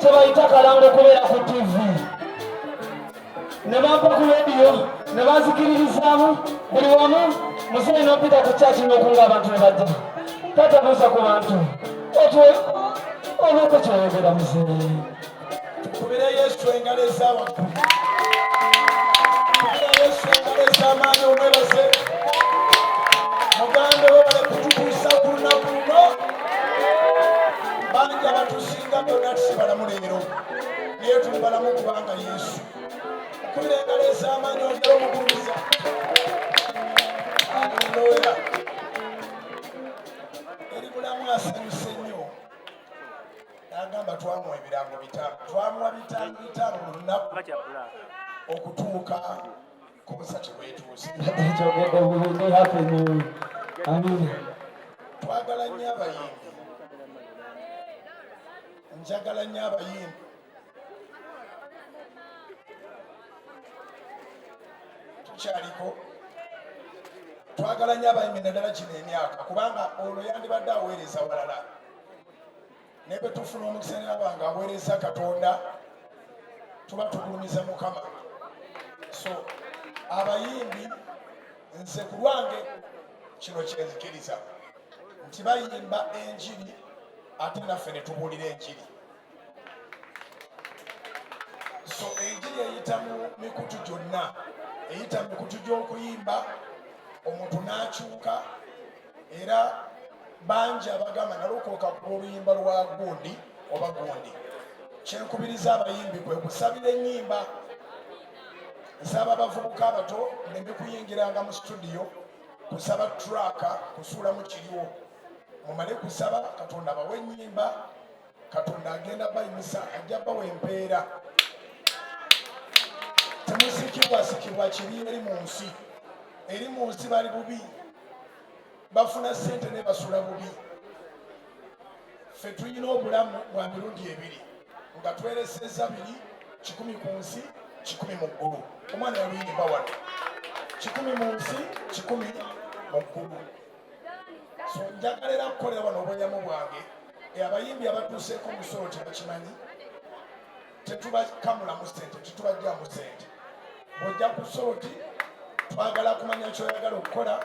tebayita kalango kubeera ku TV ne bampa ku rediyo ne bazikiririzaamu buli wamu muzeeyi n'opita ku kyaki n'okunga abantu ne bajja tatabuuza ku bantu otwe obaako kyoyogera muzeeyi tukubira Yesu engalo ez'awaggulu tukubira Yesu engalo ez'amaanyi omwebase mugambe webale kututuusa ku lunaku luno bangi abatusinga byonna tusibalamu leero naye tuli balamu kubanga Yesu okubira engalo ez'amaanyi ogera omugulumiza aleluya eri bulamu asanyuse nnyo n'agamba twamuwa ebirango bitaano twamuwa bitaano buli lunaku okutuuka ku busatu bwetuuse twagala nnyo abayimbi njagala nnyo abayimbi tukyaliko twagala nnyo abayimbi naddala kino emyaka kubanga olwo yandibadde aweereza walala naye bwe tufuna omukisa n'aba nga aweereza Katonda tuba tugulumiza Mukama. So abayimbi nze ku lwange kino kyenzikiriza nti bayimba enjiri ate naffe ne tubuulira enjiri. So enjiri eyita mu mikutu gyonna, eyita mu mikutu gy'okuyimba omuntu n'akyuka era bangi abagamba nalokoka ku oluyimba lwa gundi oba gundi. Kyenkubiriza abayimbi kwe kusabira ennyimba. Nsaba abavubuka abato nembe kuyingiranga mu studio kusaba traka kusuula mu kiriwo mumale kusaba Katonda abawe ennyimba. Katonda agenda bayimisa ajja bawa empeera. Temusikibwasikibwa kiri eri mu nsi bali bubi bafuna ssente ne basula bubi. Ffe tulina obulamu bwa mirundi ebiri nga twereseza 100 ku nsi 100 mu ggulu. Omwana yaluyimba wano 100 mu nsi 100 mu ggulu. So njagala era kukolera wano obweyamo bwange abayimbi abatuuseeko omusolo tebakimanyi tetubakamulamu ssente tetubajjamu ssente. Bw'ojja ku soroti twagala kumanya ky'oyagala okukola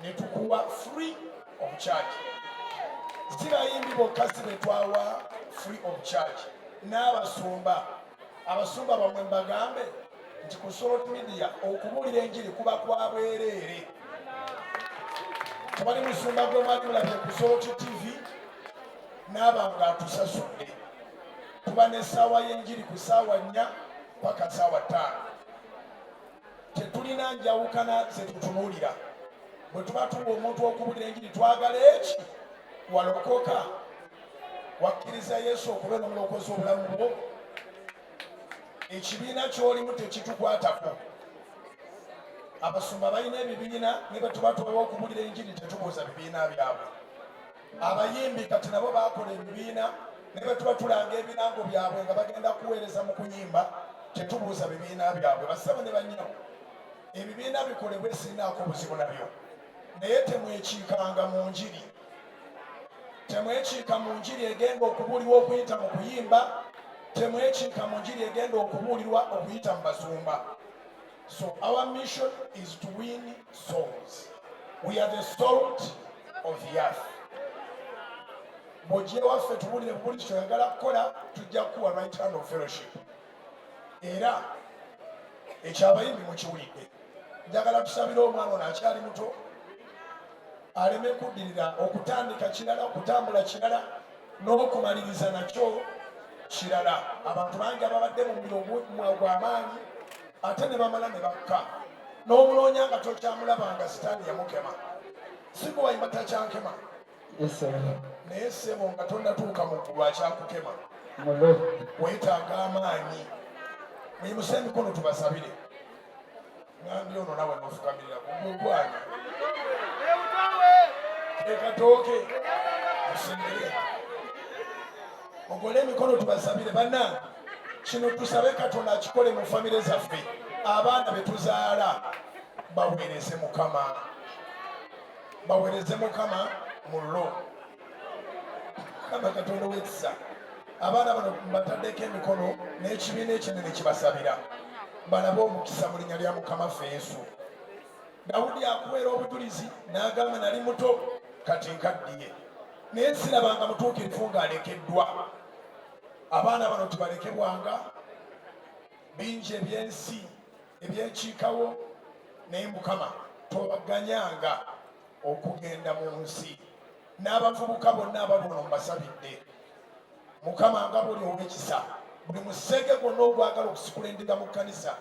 ne tukuwa free of charge. Si bayimbi bokka si be twawa free of charge n'abasumba. Abasumba bamwe mbagambe nti ku Soroti Media okubuulira enjiri kuba kwa bwereere. Tewali musumba gwe mwali mulabye ku Soroti TV n'aba nga atusasudde. Tuba n'essaawa y'enjiri ku ssaawa 4 paka ssaawa 5. Tetulina njawukana ze tutunuulira. Bwe tuba tuwa omuntu okubuulira enjiri twagala eki walokoka wakkiriza Yesu okubeera omulokozi obulamu bwo. Ekibiina ky'olimu tekitukwatako. Abasumba balina ebibiina ne bwe tuba tubawa okubuulira enjiri tetubuuza bibiina byabwe. Abayimbi kati nabo baakola ebibiina ne bwe tuba tulanga ebirango byabwe nga bagenda kuweereza mu kuyimba tetubuuza bibiina byabwe. Basabo ne banyina ebibiina bikolebwa esinaako obuzibu nabyo naye temwekiikanga mu njiri. Temwekiika mu njiri egenda okubuulirwa okuyita mu kuyimba. Temwekiika mu njiri egenda okubuulirwa okuyita mu basumba. So our mission is to win souls. We are the salt of the earth. Bw'ojja waffe tubuulire buli kyoyagala kukola tujja kukuwa right hand of fellowship. Era ekyabayimbi mukiwulidde. Njagala tusabire omwana ono akyali muto aleme kuddirira okutandika kirala okutambula kirala n'okumaliriza nakyo kirala. Abantu bangi ababadde mu muliro gw'amaanyi ate ne bamala ne bakka n'omuloonya nga tokyamulaba nga sitaani yamukema. Si gwe wayimba takyankema naye ssebo nga tonnatuuka mu ggulu akyakukema. Weetaaga amaanyi. Muyimuse emikono tubasabire. Ngambi ono nawe nofukamirira kugugwanya ekatooke musengere ogole emikono tubasabire. Bannange kino tusabe Katonda akikole mu famire zaffe. Abaana be tuzaala baweereze Mukama, baweereze Mukama mu lo. Kama Katonda w'ekisa abaana bano mbataddeko emikono n'ekibiina ekinene kibasabira balabe omukisa mu linnya lya Mukama ffe Yesu. Dawudi akuweera obujulizi n'agamba nali muto kati nkaddiye naye sirabanga mutuukirivu ng'alekeddwa. Abaana bano tibalekebwanga, bingi ebyensi ebyenkiikawo naye Mukama tobaganyanga okugenda mu nsi. N'abavubuka bonna ababono mbasabidde Mukama nga buli ow'ekisa, buli musege gwonna ogwagala okusikula endiga mu kkanisa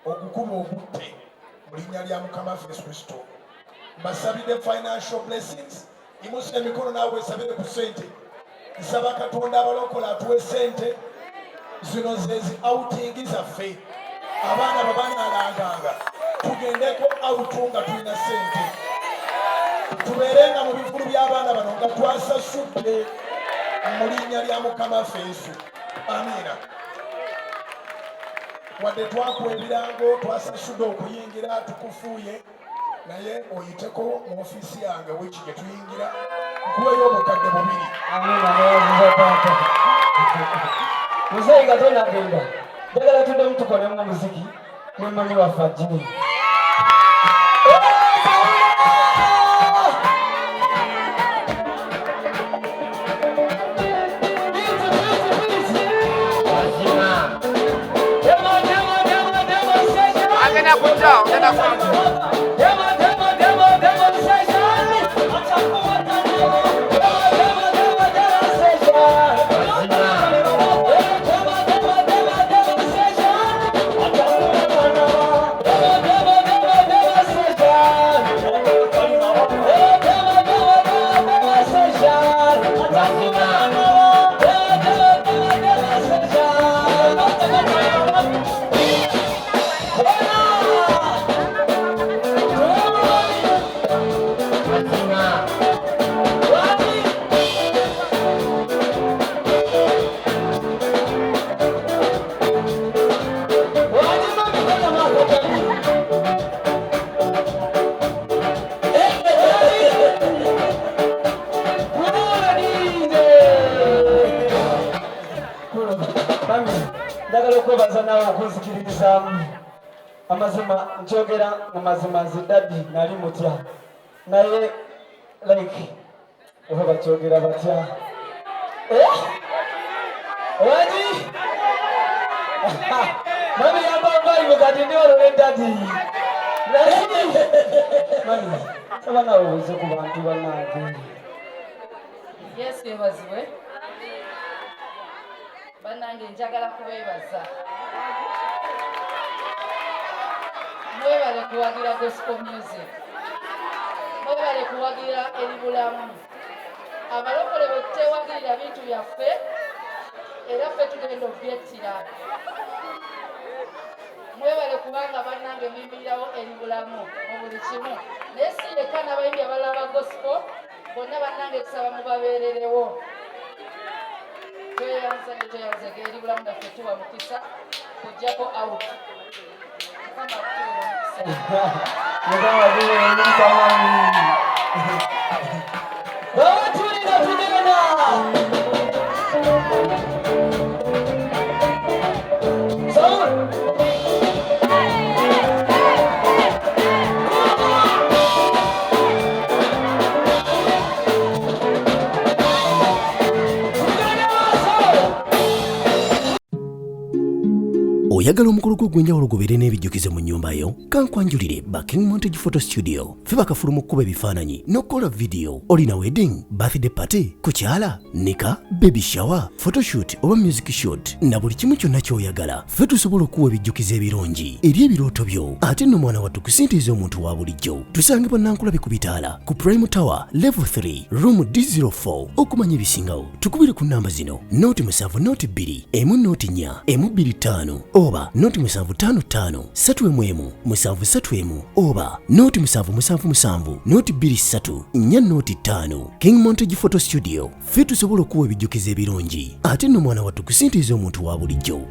ogukuba obutte mu linnya lya Mukama waffe Yesu Kristo. Mbasabidde financial blessings. Imusa emikono naawe esabire ku ssente. Nsaba Katonda abalokola atuwe ssente zino zezi outing zaffe. Abaana babanaalanganga tugendeko outu nga tulina ssente. Tubeerenga mu bivulu by'abaana bano nga twasasudde mu linnya lya Mukama waffe Yesu. Amiina. Wadde twakuwa ebirango twasasudde okuyingira tukufuuye naye oyiteko mu ofiisi yange wiki gye tuyingira nkuweyo obukadde 2. Muzeyi Katonda agenda njagala tuddemu tukolemu omuziki n'emmanyi waffe ajjini. Ndagala okwebaza naawe okunzikiririzaamu. Amazima nkyogera mu mazima nze daddi nali mutya naye like oba bakyogera batya wani mami yambambayiwe kati ndiolole daddi mami saba naawe obuze ku bantu bannange. Yesu yebazibwe. Bannange njagala kubeebaza. Mwebale kuwagira gospel music. Mwebale kuwagira ebibulamu. Abalokole bwe tutewagirira bintu byaffe era ffe tugenda obyettira. Mwebale kubanga bannange muyimirirawo ebibulamu mu buli kimu. Naye si yekka n'abayimbi abalala ba gospel bonna bannange tusaba mubabeererewo. Tweyanze eri bulamu naffe tuba mukisa kujjako out. Oyagala omukolo gw'ogwenjawulo gubeere n'ebijjukize mu nnyumba yo? Kankwanjulire ba King Montage Photo Studio. Ffe bakafuluma okkuba ebifaananyi n'okukola video. Olina wedding, birthday party, kukyala, nika, baby shower, photoshoot oba music shoot na buli kimu kyonna ky'oyagala. Ffe tusobola okuwa ebijjukize ebirungi eri ebirooto byo. Ate nno mwana wattu kusintiiza omuntu wa bulijjo. Tusange Bannankulabe ku Bitaala ku Prime Tower Level 3 Room D04. Okumanya ebisingawo tukubire ku nnamba zino: 07 2 1 4 1 oba 0755 3 731 oba 0777 23 405. King Montage Photo Studio. Ffe tusobola okuwa ebijjukize ebirungi ate nno mwana wattu kusintiiza omuntu wa bulijjo.